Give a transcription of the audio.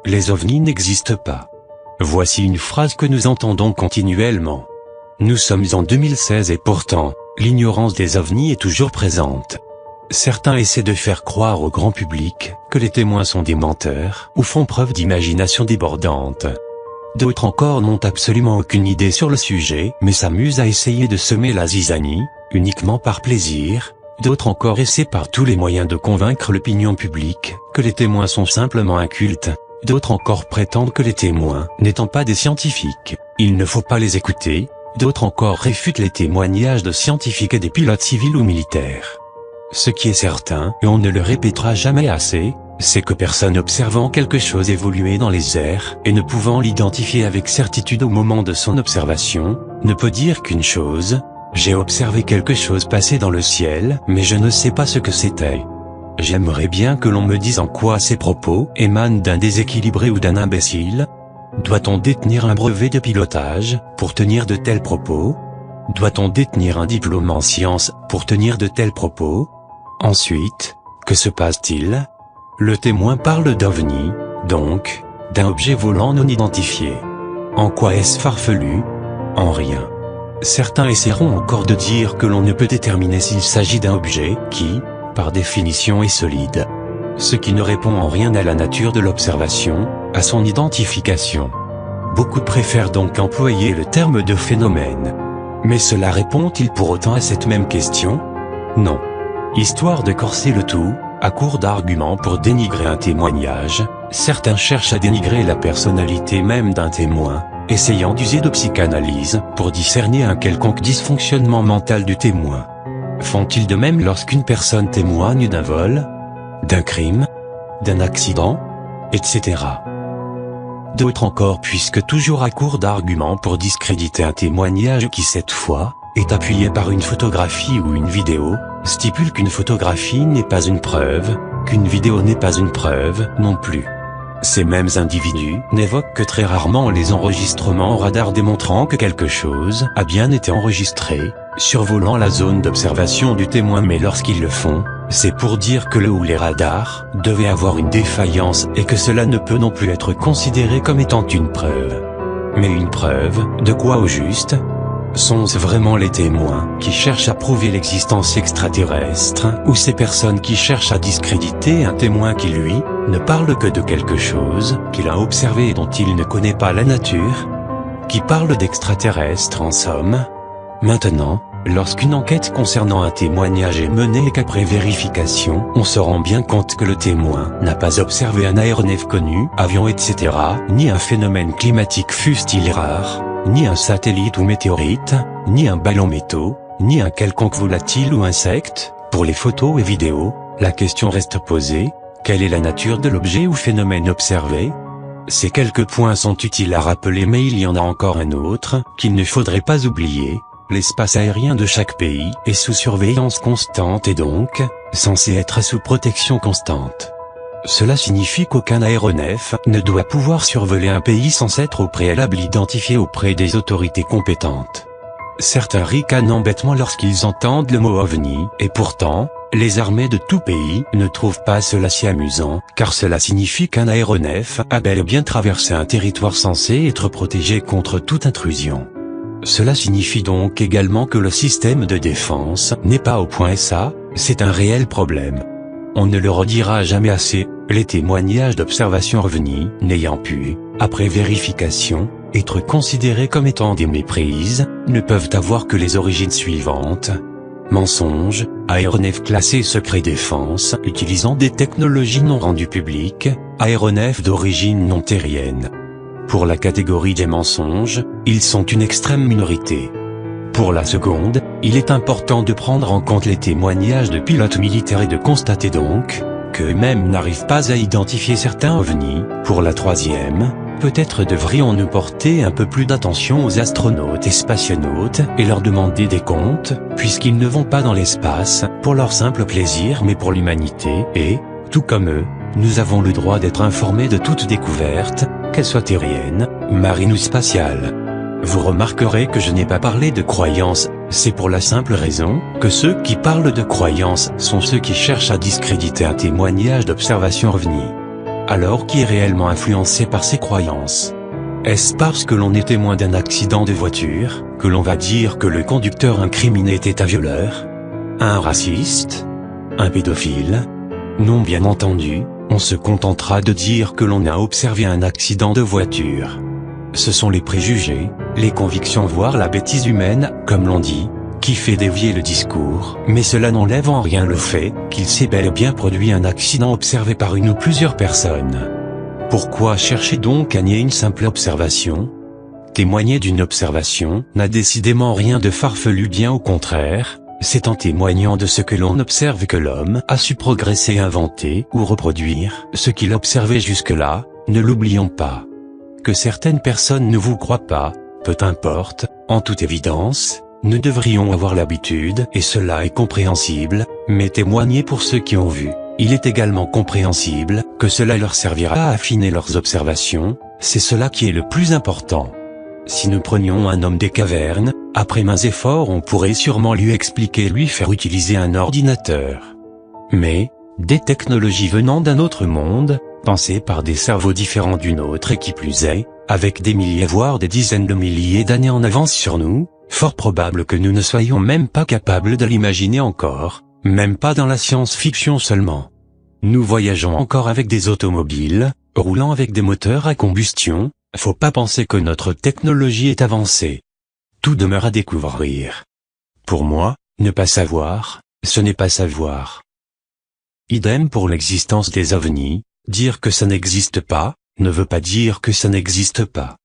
les ovnis n'existent pas. Voici une phrase que nous entendons continuellement. Nous sommes en 2016 et pourtant, l'ignorance des ovnis est toujours présente. Certains essaient de faire croire au grand public que les témoins sont des menteurs ou font preuve d'imagination débordante. D'autres encore n'ont absolument aucune idée sur le sujet mais s'amusent à essayer de semer la zizanie, uniquement par plaisir. D'autres encore essaient par tous les moyens de convaincre l'opinion publique que les témoins sont simplement incultes. D'autres encore prétendent que les témoins, n'étant pas des scientifiques, il ne faut pas les écouter. D'autres encore réfutent les témoignages de scientifiques et des pilotes civils ou militaires. Ce qui est certain, et on ne le répétera jamais assez, c'est que personne observant quelque chose évoluer dans les airs, et ne pouvant l'identifier avec certitude au moment de son observation, ne peut dire qu'une chose: j'ai observé quelque chose passer dans le ciel, mais je ne sais pas ce que c'était. J'aimerais bien que l'on me dise en quoi ces propos émanent d'un déséquilibré ou d'un imbécile. Doit-on détenir un brevet de pilotage pour tenir de tels propos? Doit-on détenir un diplôme en sciences pour tenir de tels propos? Ensuite, que se passe-t-il? Le témoin parle d'OVNI, donc, d'un objet volant non identifié. En quoi est-ce farfelu? En rien. Certains essaieront encore de dire que l'on ne peut déterminer s'il s'agit d'un objet qui, par définition, est solide. Ce qui ne répond en rien à la nature de l'observation, à son identification. Beaucoup préfèrent donc employer le terme de phénomène. Mais cela répond-il pour autant à cette même question? Non. Histoire de corser le tout, à court d'arguments pour dénigrer un témoignage, certains cherchent à dénigrer la personnalité même d'un témoin, essayant d'user de psychanalyse pour discerner un quelconque dysfonctionnement mental du témoin. Font-ils de même lorsqu'une personne témoigne d'un vol, d'un crime, d'un accident, etc. D'autres encore puisque toujours à court d'arguments pour discréditer un témoignage qui cette fois, est appuyé par une photographie ou une vidéo, stipulent qu'une photographie n'est pas une preuve, qu'une vidéo n'est pas une preuve non plus. Ces mêmes individus n'évoquent que très rarement les enregistrements au radar démontrant que quelque chose a bien été enregistré, survolant la zone d'observation du témoin, mais lorsqu'ils le font, c'est pour dire que le ou les radars devaient avoir une défaillance et que cela ne peut non plus être considéré comme étant une preuve. Mais une preuve, de quoi au juste? Sont-ce vraiment les témoins qui cherchent à prouver l'existence extraterrestre, ou ces personnes qui cherchent à discréditer un témoin qui lui, ne parle que de quelque chose qu'il a observé et dont il ne connaît pas la nature? Qui parle d'extraterrestres en somme? Maintenant, lorsqu'une enquête concernant un témoignage est menée et qu'après vérification, on se rend bien compte que le témoin n'a pas observé un aéronef connu, avion etc., ni un phénomène climatique fût-il rare, ni un satellite ou météorite, ni un ballon métaux, ni un quelconque volatile ou insecte, pour les photos et vidéos, la question reste posée: quelle est la nature de l'objet ou phénomène observé? Ces quelques points sont utiles à rappeler, mais il y en a encore un autre, qu'il ne faudrait pas oublier. L'espace aérien de chaque pays est sous surveillance constante et donc, censé être sous protection constante. Cela signifie qu'aucun aéronef ne doit pouvoir survoler un pays sans être au préalable identifié auprès des autorités compétentes. Certains ricanent bêtement lorsqu'ils entendent le mot OVNI, et pourtant, les armées de tout pays ne trouvent pas cela si amusant, car cela signifie qu'un aéronef a bel et bien traversé un territoire censé être protégé contre toute intrusion. Cela signifie donc également que le système de défense n'est pas au point, et ça, c'est un réel problème. On ne le redira jamais assez, les témoignages d'observation OVNI n'ayant pu, après vérification, être considérés comme étant des méprises, ne peuvent avoir que les origines suivantes. Mensonges, aéronefs classés secret défense utilisant des technologies non rendues publiques, aéronefs d'origine non terrienne. Pour la catégorie des mensonges, ils sont une extrême minorité. Pour la seconde, il est important de prendre en compte les témoignages de pilotes militaires et de constater donc qu'eux-mêmes n'arrivent pas à identifier certains ovnis. Pour la troisième, peut-être devrions-nous porter un peu plus d'attention aux astronautes et spationautes et leur demander des comptes, puisqu'ils ne vont pas dans l'espace pour leur simple plaisir mais pour l'humanité, et, tout comme eux, nous avons le droit d'être informés de toute découverte, qu'elle soit terrienne, marine ou spatiale. Vous remarquerez que je n'ai pas parlé de croyances, c'est pour la simple raison que ceux qui parlent de croyances sont ceux qui cherchent à discréditer un témoignage d'observation OVNI. Alors qui est réellement influencé par ses croyances? Est-ce parce que l'on est témoin d'un accident de voiture, que l'on va dire que le conducteur incriminé était un violeur? Un raciste? Un pédophile? Non, bien entendu, on se contentera de dire que l'on a observé un accident de voiture. Ce sont les préjugés, les convictions voire la bêtise humaine, comme l'on dit, qui fait dévier le discours, mais cela n'enlève en rien le fait qu'il s'est bel et bien produit un accident observé par une ou plusieurs personnes. Pourquoi chercher donc à nier une simple observation? Témoigner d'une observation n'a décidément rien de farfelu, bien au contraire, c'est en témoignant de ce que l'on observe que l'homme a su progresser, inventer ou reproduire ce qu'il observait jusque-là. Ne l'oublions pas. Que certaines personnes ne vous croient pas, peu importe, en toute évidence, nous devrions avoir l'habitude, et cela est compréhensible, mais témoigner pour ceux qui ont vu. Il est également compréhensible que cela leur servira à affiner leurs observations, c'est cela qui est le plus important. Si nous prenions un homme des cavernes, après maints efforts on pourrait sûrement lui expliquer, lui faire utiliser un ordinateur. Mais, des technologies venant d'un autre monde, pensées par des cerveaux différents du nôtre et qui plus est, avec des milliers voire des dizaines de milliers d'années en avance sur nous, fort probable que nous ne soyons même pas capables de l'imaginer encore, même pas dans la science-fiction seulement. Nous voyageons encore avec des automobiles, roulant avec des moteurs à combustion, faut pas penser que notre technologie est avancée. Tout demeure à découvrir. Pour moi, ne pas savoir, ce n'est pas savoir. Idem pour l'existence des ovnis, dire que ça n'existe pas, ne veut pas dire que ça n'existe pas.